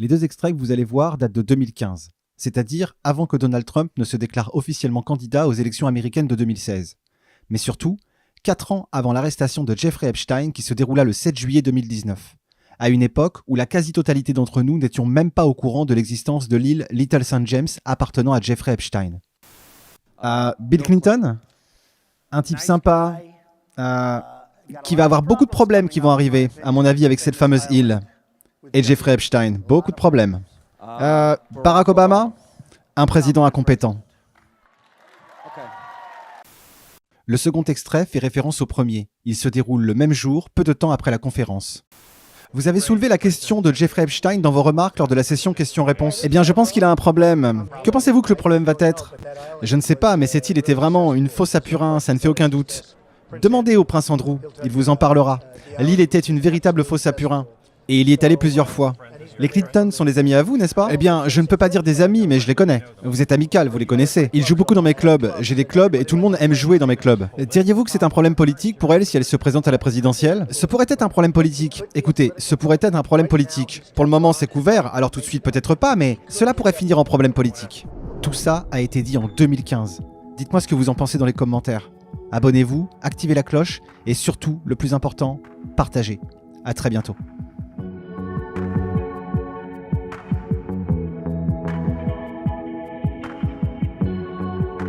Les deux extraits que vous allez voir datent de 2015, c'est-à-dire avant que Donald Trump ne se déclare officiellement candidat aux élections américaines de 2016. Mais surtout, 4 ans avant l'arrestation de Jeffrey Epstein qui se déroula le 7 juillet 2019, à une époque où la quasi-totalité d'entre nous n'étions même pas au courant de l'existence de l'île Little St. James appartenant à Jeffrey Epstein. Bill Clinton, un type sympa, qui va avoir beaucoup de problèmes qui vont arriver, à mon avis, avec cette fameuse île. Et Jeffrey Epstein, beaucoup de problèmes. Barack Obama, un président incompétent. Le second extrait fait référence au premier. Il se déroule le même jour, peu de temps après la conférence. Vous avez soulevé la question de Jeffrey Epstein dans vos remarques lors de la session questions-réponses. Eh bien, je pense qu'il a un problème. Que pensez-vous que le problème va être? Je ne sais pas, mais cette île était vraiment une fosse à purin, ça ne fait aucun doute. Demandez au prince Andrew, il vous en parlera. L'île était une véritable fosse à purin. Et il y est allé plusieurs fois. Les Clinton sont des amis à vous, n'est-ce pas? Eh bien, je ne peux pas dire des amis, mais je les connais. Vous êtes amical, vous les connaissez. Ils jouent beaucoup dans mes clubs. J'ai des clubs et tout le monde aime jouer dans mes clubs. Diriez-vous que c'est un problème politique pour elle si elle se présente à la présidentielle? Ce pourrait être un problème politique. Écoutez, ce pourrait être un problème politique. Pour le moment, c'est couvert, alors tout de suite peut-être pas, mais cela pourrait finir en problème politique. Tout ça a été dit en 2015. Dites-moi ce que vous en pensez dans les commentaires. Abonnez-vous, activez la cloche et surtout, le plus important, partagez. À très bientôt.